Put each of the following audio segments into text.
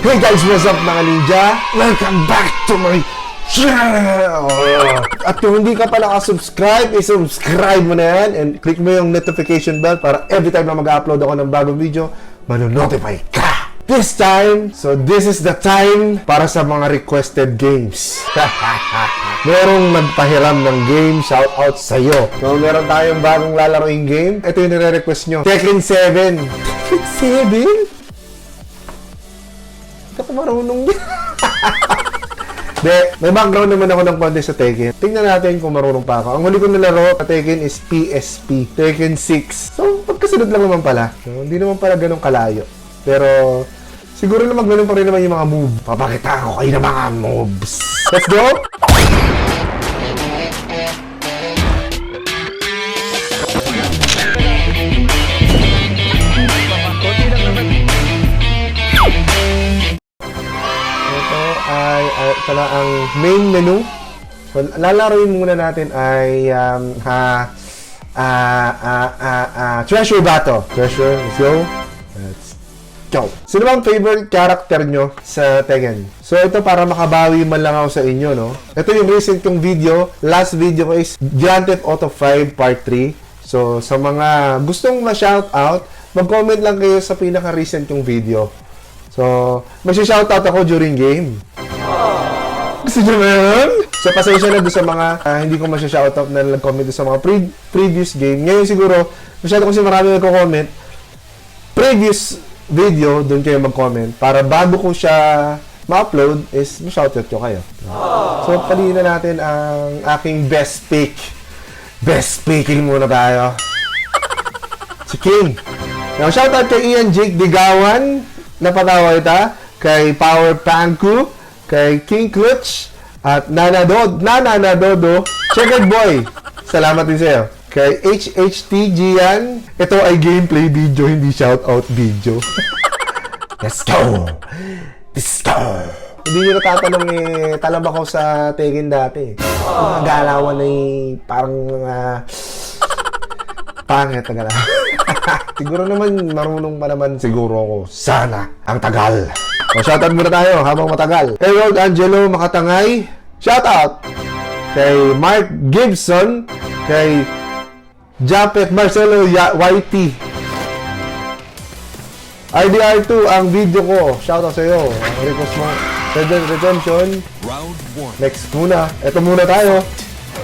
Hey guys, what's up mga ninja? Welcome back to my channel! At kung hindi ka pa nakasubscribe, i-subscribe mo na yan and click mo yung notification bell para every time na mag-upload ako ng bagong video, manonotify ka! This time, so this is the time para sa mga requested games. Merong nagpahiram ng game, shoutout sa'yo. So meron tayong bagong lalaroing game. Ito yung nire-request nyo. Tekken 7. Tekken 7? Hindi ako marunong din. May background naman ako ng konti sa Tekken. Tingnan natin kung marunong pa ako. Ang huli ko nilaro sa Tekken is PSP. Tekken 6. So, pagkasunod lang naman pala. So, hindi naman pala ganun kalayo. Pero, siguro naman ganun pa rin naman yung mga move. Papakita ko kayo ng mga moves. Let's go! Ito na ang main menu. So, lalaroin muna natin ay Treasure Battle. Treasure, let's go. Let's go. Sino bang favorite character nyo sa Tekken? So, ito para makabawi man lang ako sa inyo, no? Ito yung recent kong video. Last video ko is Grand Theft Auto 5 Part 3. So, sa mga gustong ma-shoutout, mag-comment lang kayo sa pinaka-recent kong video. So, mag-shoutout ako during game. Gusto nyo ba yun? So, pasensya na doon sa mga hindi ko masya-shoutout na nag-comment sa mga previous game. Ngayon siguro, masyado kasi marami nagko-comment. Previous video, doon kayo mag-comment. Para bago ko siya ma-upload, is ma-shoutout ko kayo. So, paliin na natin ang aking best pick. Best picking muna tayo. Si King. Now, shoutout kay Ian Jake Digawan. Napatawa ita. Kay Power Panku. Kay King Clutch at Nana Dodo, Checkered Boy. Salamat din sa'yo. Kay HHT Gian, ito ay gameplay video, hindi shoutout video. Let's go! Let's go! Hindi nyo natatanong talab ako sa Tekken dati. Mga galawan ay parang pangit na galawan. Siguro naman, marunong pa naman siguro ako. Sana ang tagal. So, shoutout muna tayo habang matagal. Kay World Angelo Makatangay, shoutout. Kay Mark Gibson, kay Japet Marcelo YT. RDR2 ang video ko. Shoutout sa iyo. Ang request mo. Redemption. Next muna. Ito muna tayo.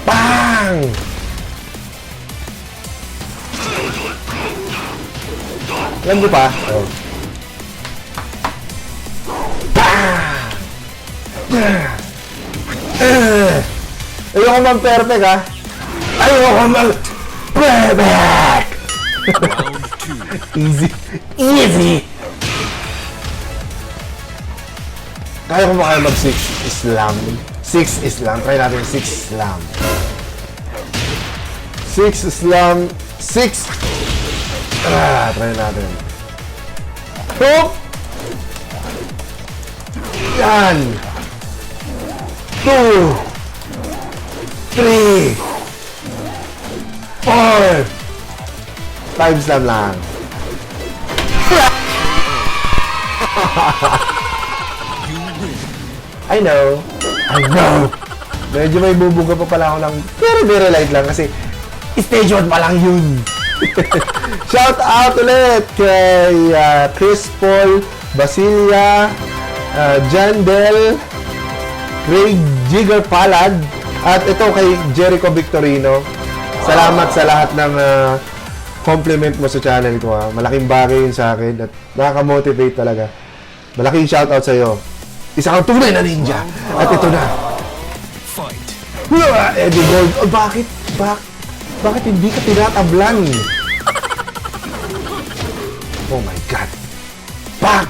Bang! Alam mo pa? Oh. Ayoko man perfect ha. Ayoko man perfect. Easy. Easy. Kaya ko makaya mag 6 Islam. 6 Islam. Try natin 6 Islam. 6 Islam. 6. Try natin. Hook! Yan! 2 3 4 5 slam lang. I know. Medyo may bubuga pa pala ako ng very light lang kasi stage 1 pa lang yun. Shout out ulit kay Chris Paul Basilia, Jandel, Craig Jigger Palad, at ito kay Jericho Victorino. Salamat sa lahat ng compliment mo sa channel ko. Malaking bagay yun sa akin at nakaka-motivate talaga. Malaking shoutout sa iyo. Isa kang tunay na ninja. At ito na. Eddie Gold. Oh, bakit hindi ka tinatablan? Oh my God. Back!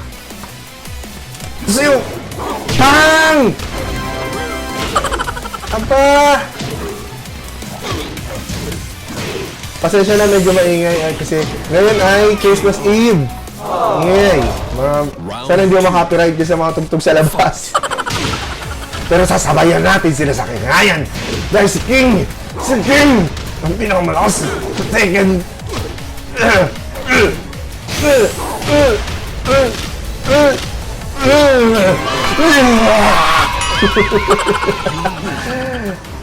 Sa'yo! Bang! Aba! Pasensya na, medyo maingay kasi ngayon ay Christmas Eve. Ingay. Sana hindi mo makapiright sa mga tugtog sa labas. Pero sasabayan natin sila sa kingayan. Dahil si King! Ang pinakamalakas sa Tekken.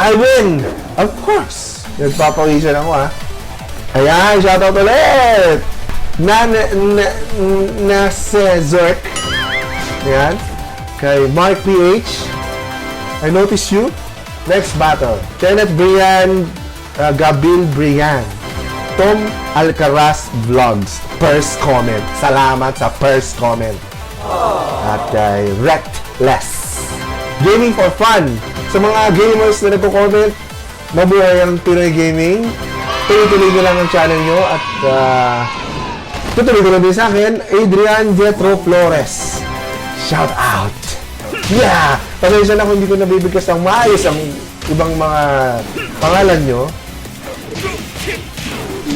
I win! Of course! Nagpapawisan ako, ha? Ayan, shoutout ulit! Nasezork. Ayan. Kay Mark PH. I notice you. Next battle. Kenneth Brian, Gabil Brian. Tom Alcaraz Vlogs. First comment. Salamat sa first comment. At kay Rectless. Gaming for fun. Sa mga gamers na nagko-comment, mabuhay ang Pinoy Gaming. Tuloy-tuloy nyo lang ang channel nyo at tutuloy ko na din sa akin, Adrian Jetro Flores. Shout out! Yeah! Pasensya na kung hindi ko nabibigkas ng maayos ang ibang mga pangalan nyo.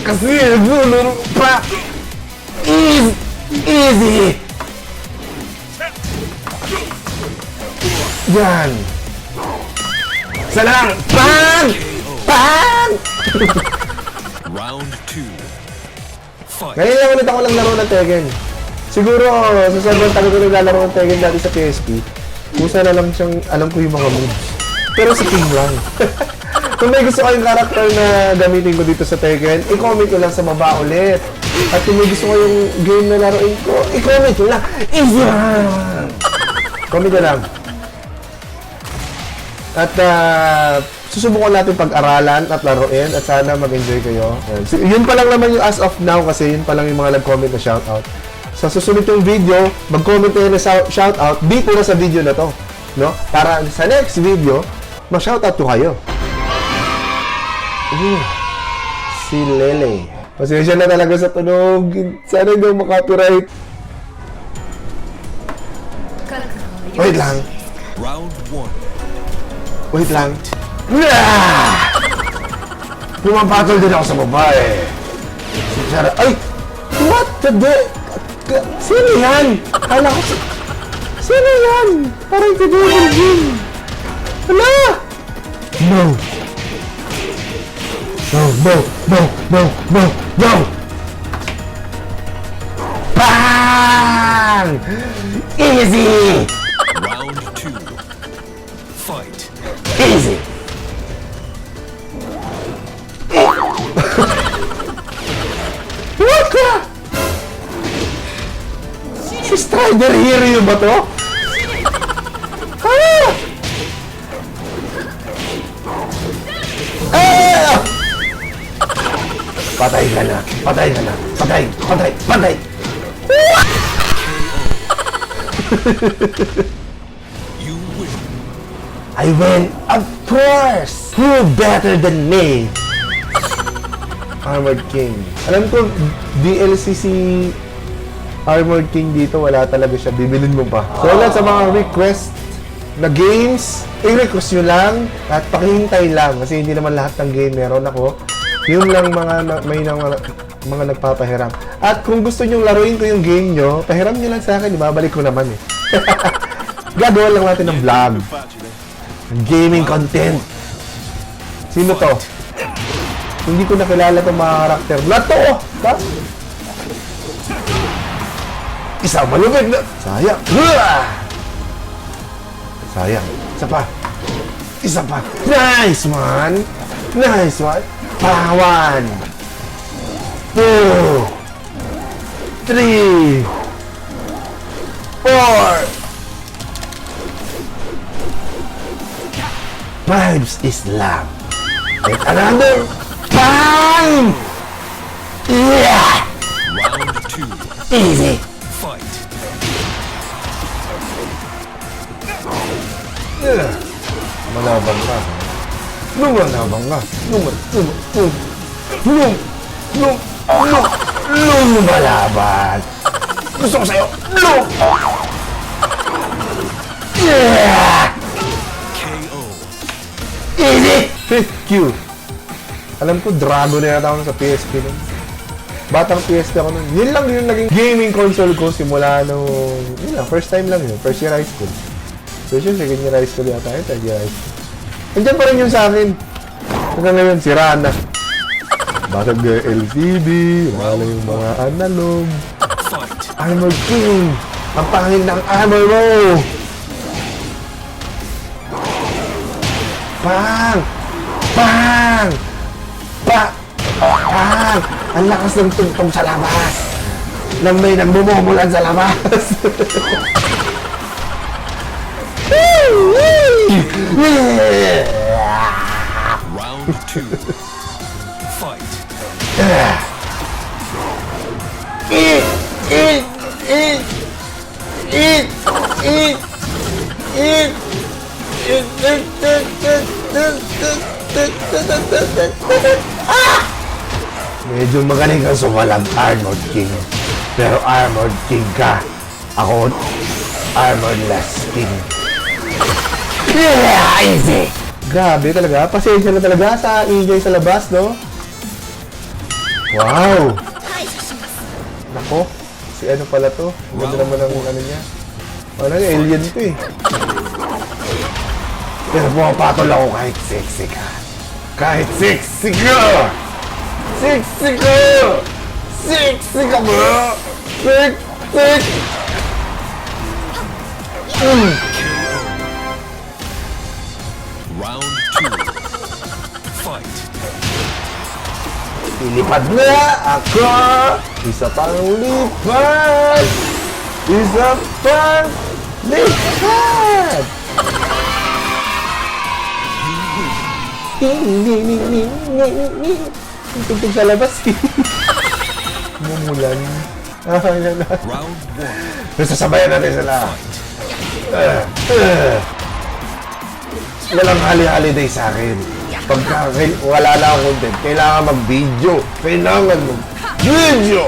Kasi naguluro pa! Easy! Yan! Sana lang! Bang! Bang! Round 2. Fight. Ngayon lang ulit ako lang laro ng Tekken. Siguro, sa sobrang tagal ko naglalaro ng Tekken dati sa PSP, kusa na lang siyang alam ko yung mga moves. Pero sa King lang. Kung may gusto kayong karakter na gamitin ko dito sa Tekken, i-comment ko lang sa baba ulit. At kung may gusto kayong game na laruin ko, i-comment ko lang. Easy lang! Comment ko lang. At susubukan natin pag-aralan at laruin at sana mag-enjoy kayo. Yun pa lang naman yung as of now kasi yun pa lang yung mga nag-comment na shoutout. Sa susunod yung video, mag-comment kayo na shoutout dito na sa video na to. No? Para sa next video, ma-shoutout ko kayo. Si Lele. Pasensya na talaga sa tunog. Sana hindi makapiright. Wait lang. Round 1. Wait lang. Pumapatol din ako sa babae. Sarah, ay! What the? Sino yan? Kala ko si... Sino yan? Parang si Devil Jin. Hala! No! No, no, no, no, no, no! Bang! Easy! Round 2. Fight. Easy! What the? Si Strider Hero ba to? Ah! Ah! Patay ka na! Patay ka na! Patay! Patay! Patay! You win. I win! Of course! Who better than me? Armored King. Alam ko, DLC si Armored King dito, wala talaga siya. Bibilin mo pa. So, ulit sa mga request na games, i-request nyo lang at pakihintay lang. Kasi hindi naman lahat ng game meron ako. Yung lang may mga nagpapahiram. At kung gusto nyo laruin ko yung game nyo, pahiram nyo lang sa akin. Ibabalik ko naman eh. Gagawa lang natin ng vlog. Gaming content. Sino to? Hindi ko nakilala itong mga karakter. Lato! Ha? Isa malubig na! Sayang! Sayang. Isa pa. Isa pa. Nice one! Nice one! Pawan! 2 3 4 Vibes Islam. And another bang! Yeah! Round 2. Easy! Fight. Yeah. Malabang ka. Lumalabang ka. Lumalaban. Gusto ko sa'yo. Yeah! KO. Easy! Thank you. Alam ko, Dragon na yata ako sa PSP nun. Batang PSP ako nun. Yun lang yung naging gaming console ko simula nung... Yun lang, first time lang yun. First year high school. So yun, second year high school yata yun. Third year high school. Nandiyan pa rin yun sa akin. Hanggang ngayon, sira na. Bakit yung LCD, wala yung mga analog. Fight. Armor King! Ang pangin ng armor mo! Bang! Bang! Bang! Bang! Ang lakas ng tungtong sa labas! Nang may nagmumumulan sa labas! Round 2. Fight. Eat! Eat! Eat! Eat! Eat! Eat! Medyo magaling kang sumalag, Armored King. Pero Armored King ka. Ako, Armorless King. Easy! Grabe talaga. Pasensya na talaga sa ingay sa labas, no? Wow! Nako, si ano pala to? Ang ganda naman ang ano niya. Ano, alien to eh. Pero pumapatol ako kahit sexy ka. Kahit sexy ka! Sexy ka! Sexy ka ba? Sexy! Round 2. Fight. Ilipad na ako! Isa pang lipad! Isa pang lipad! Tugtog sa labas eh. Mumulan. Yan na. Round 1. Nasasabayan natin sila. Walang hali-holiday sa akin. Pagka wala na akong content, kailangan mag-video. Kailangan mag-video!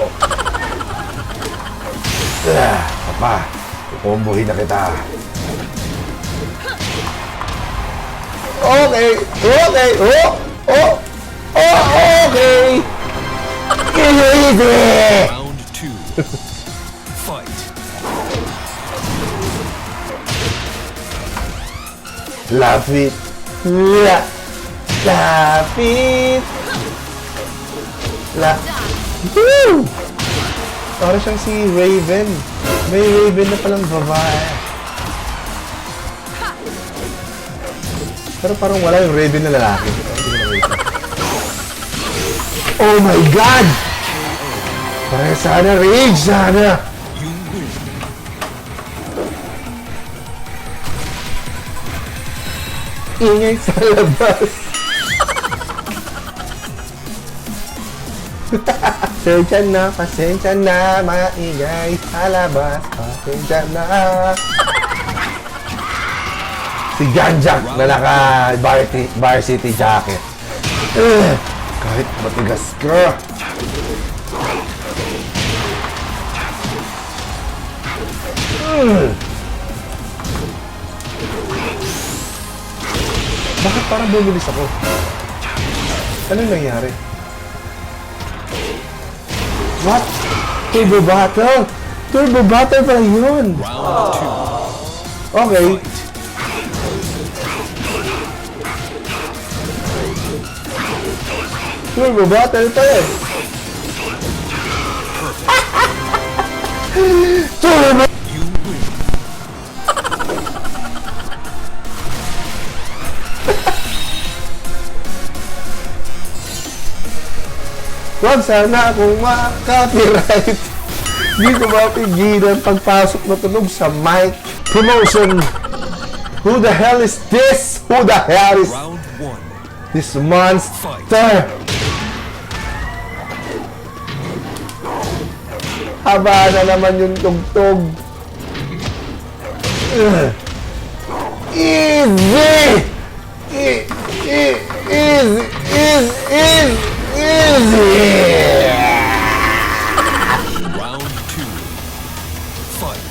Papa, kukumbuhin na kita. Okay! Okay! Okay! Easy! Round 2. Fight. Laugh it. Laugh it. Woo! Para siyang si Raven. May Raven na palang babae. Pero parang wala yung Raven na lalaki. Oh my God! Parang sana rage sana. You win. Ingay sa labas. Pasensya na, maingay sa labas. Pasensya na. Si Janjak na naka-varsity jacket. Kahit matigas ka. Bakit parang bumilis ako? Ano nangyari? What? Turbo Battle? Turbo Battle pala yun! Round 2. Okay. Turbo Battle pala eh. Turbo! You win. Huwag sana akong ma-copyright. Hindi ko mapigilan pagpasok na tunog sa mic. Promotion. Who the hell is this? Who the hell is Round 1. this monster? Haba na naman yung tugtog. Easy! Easy! Round 2. Fight.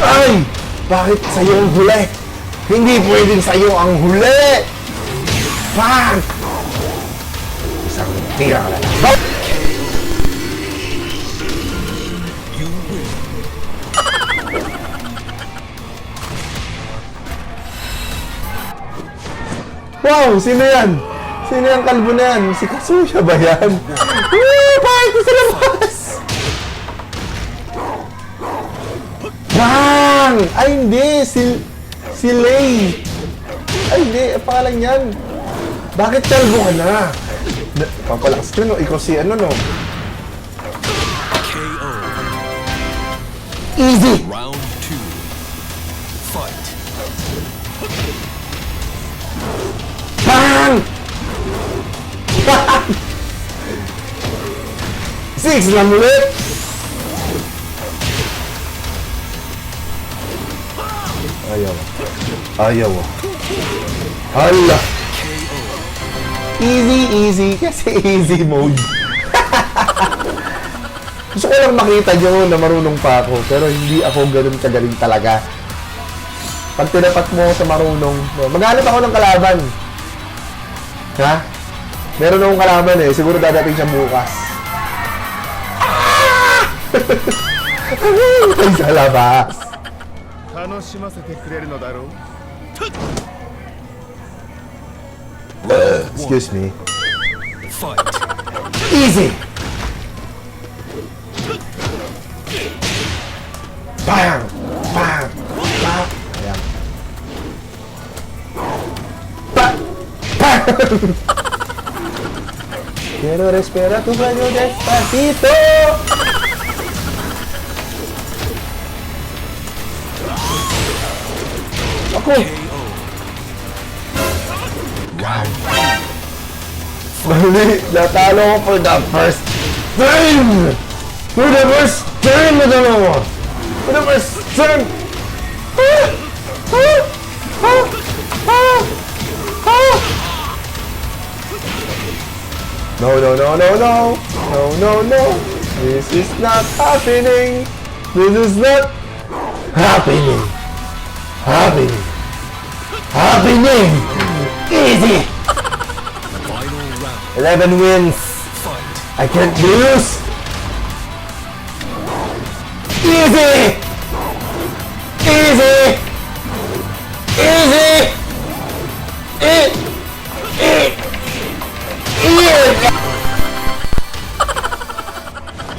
Ay! Bakit sa'yo ang huli? Hindi pwedeng sa'yo ang huli! Bang! Isang tira ka lang. You win. Wow! Sino yan? Sino yung kalbo na yan? Si Kazuya ba yan? Bakit ko sa labas? Bang! Bang! Ay, hindi! Si Lei! Ay, hindi! Ang pangalan yan! Bakit kalbo ka na? Papalakas ka, no? Ikaw si ano, no? KO. Easy! Round 2. Fight. Bang! Bang! 6 lang ulit! Ayaw. Ayaw. Hala! Easy kasi easy mode. Gusto ko lang makita nyo na marunong pa ako, pero hindi ako ganun kagaling talaga. Pag tinapat mo sa marunong, maghanap ako ng kalaban. Ha? Meron akong kalaban eh, siguro dadating siya bukas. Ay, sa labas. 楽しませてくれるのだろう Excuse me. Fight. Easy! Bang! Bang! Bang! Ayan. Bang! Bang! Quiero respirar tu baño despacito! Ako! Round Mali! Natalo ko for the first time! For the first time! Natalo ko! For the first time! Ah! Ah! Ah! Ah! Ah! No, no, no, no, no! No, no, no! This is not happening! This is not happening! Happening! Happening! Easy! final round. 11 wins! Fight. I can't lose! Easy! Easy! Easy!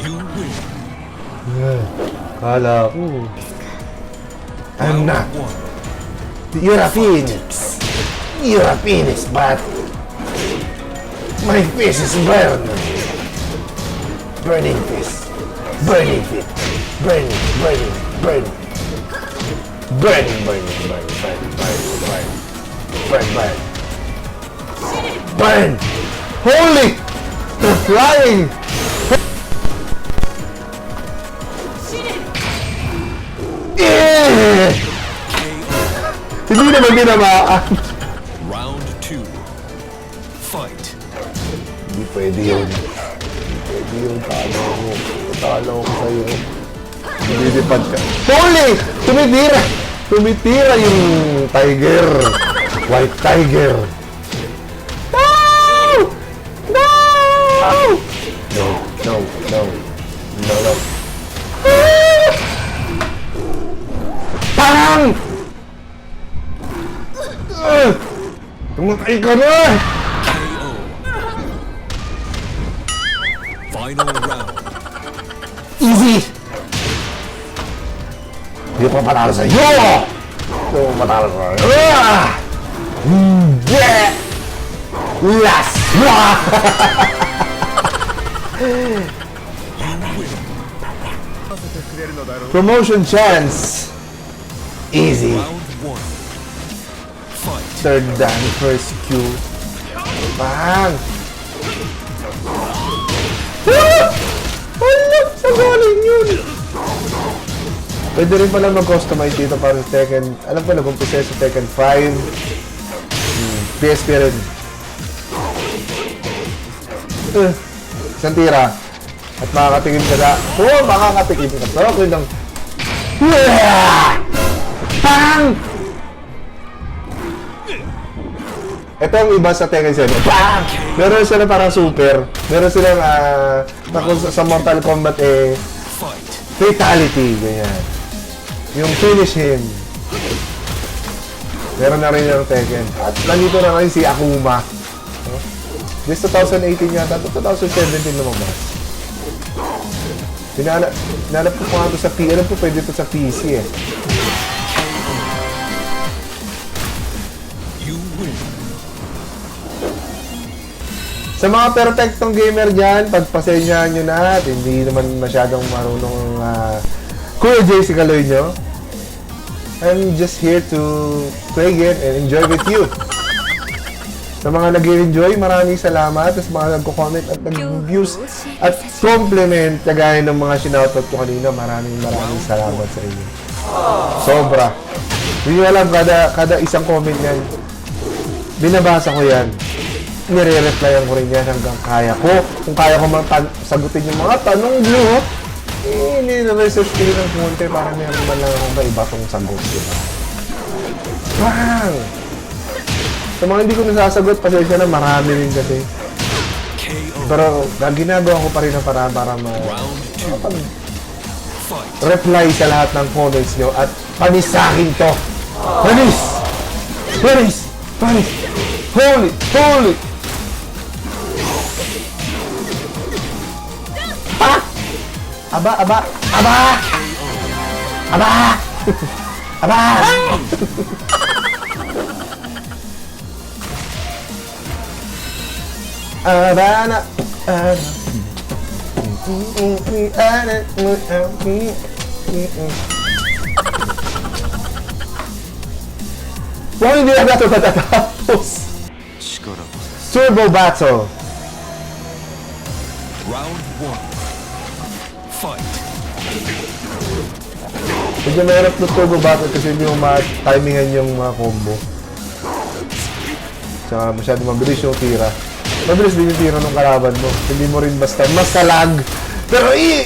You win. Kala ko. I'm not. Round 1. You're a phoenix. You're a phoenix, but my face is burned. Burning face. Burning feet. Burning, burning, burning. Burning, burning, burning, burning, burning, burning. Burn, burn. Burn! Holy! They're flying! Eh! Hindi naman ginamaan. Round 2. Fight. Hindi pwede yun. Hindi pwede yun. Talo ko. Talo ko sa'yo. Lilipad ka. Holy! Tumitira! Tumitira yung tiger. White tiger. No! No! No, no, no. No, no. Parang! Tumatay ka na! KO. Final round. Easy! Hindi pa patalo sa iyo! Hindi pa patalo sa iyo! Yeah! Last! Promotion chance! Easy! Round 1. Fight. Third dan, first Q. Bang! Ano? Sa galing yun! Pwede rin pala mag-customize dito para sa Tekken. Alam ko, nag-umpisa sa Tekken 5. PSP rin. Isang tira. At makakatikim ka na. Oo, makakatikim ka. Pero ako lang. Bang! Ito ang iba sa Tekken 7. Bang! Meron sila parang super. Meron silang sa Mortal Kombat Fight. fatality. Ganyan. Yung finish him. Meron na rin yung Tekken. At nandito na rin si Akuma. This 2018 yata. 2017 lumabas. Hinanap ko pa nga ito sa PC. Alam po, pwede ito sa PC eh. You win. Sa mga perfectong gamer dyan, pagpasenyahan nyo na at hindi naman masyadong marunong Kuya JC Kaloy nyo. I'm just here to play game and enjoy with you. Sa mga nag-enjoy, maraming salamat. Sa mga nagko-comment at nag-views at compliment, kagaya ng mga sinoutout ko kanina, maraming salamat sa inyo. Sobra. Hindi nyo alam, kada isang comment yan, binabasa ko yan. Nire-replyan ko rin yan hanggang kaya ko. Kung kaya ko sagutin yung mga tanong nyo, nire-research ko yun ng konti para meron man lang akong maiba tong sagot. Diba? Bang! Sa mga hindi ko nasasagot, pasensya na, marami rin kasi. KO. Pero ginagawa ko pa rin na para Round 2. Fight. reply sa lahat ng comments nyo at panisahin to. Panis! Panis! Panis! Holy! Holy! Ah! Aba! Aba! Aba! Aba! Aba! Abana, Bakit hindi na ito matatapos? Turbo Battle. Round 1. Fight. Medyo mahirap na Turbo Battle kasi hindi mo ma-timingan yung mga combo. Tsaka masyado mabilis yung tira. Mabilis din yung tira ng kalaban mo. Hindi mo rin basta masalag. Pero easy!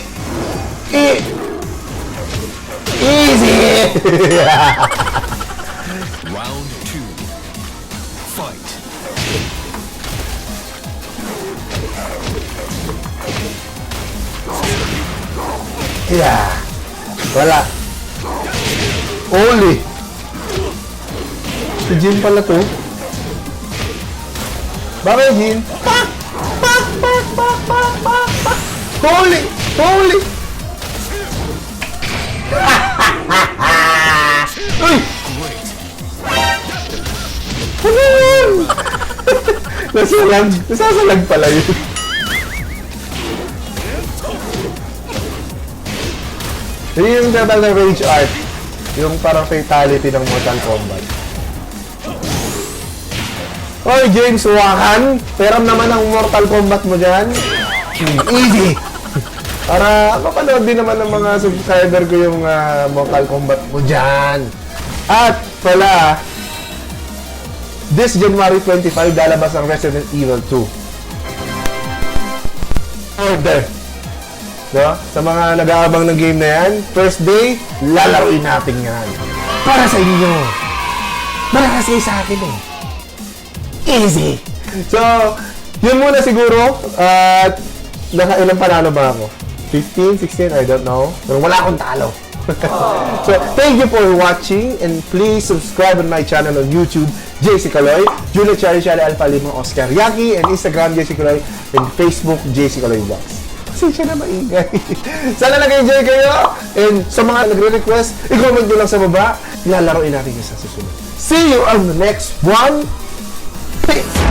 Round 2. Fight. Yeah. Wala. Oli. Si Jin pala to. Bakit Jin? Pak! Pak! Pak! Pak! Pak! Pak! Pak! Holy! Holy! Uy! Great. Nasalag. Nasasalag pala yun. Yun yung tatag ng Rage Art. Yung parang fatality ng Mortal Kombat. Oy, James Wakan! Peram naman ang Mortal Kombat mo dyan. Easy! Para mapanood din naman ng mga subscriber ko yung Mortal Kombat mo dyan. At pala, this January 25, lalabas ang Resident Evil 2. Order! No? Sa mga nag-aabang ng game na yan, first day, lalaruin natin yan. Para sa inyo. Malakas kayo sa akin eh. Easy! So, yun muna siguro. At nakailang panalo ba ako? 15, 16, I don't know. Pero wala akong talo. So, thank you for watching and please subscribe on my channel on YouTube, JC Kaloy, Julia Chari Chari Alpha Limo, Oscar Yaki, and Instagram, JC Kaloy, and Facebook, JC Kaloy Vlogs. Kasi siya na maingay. Sana nag-enjoy kayo. And sa mga nagre-request, i-comment nyo lang sa baba. Lalaroin natin yung sa susunod. See you on the next one. Peace!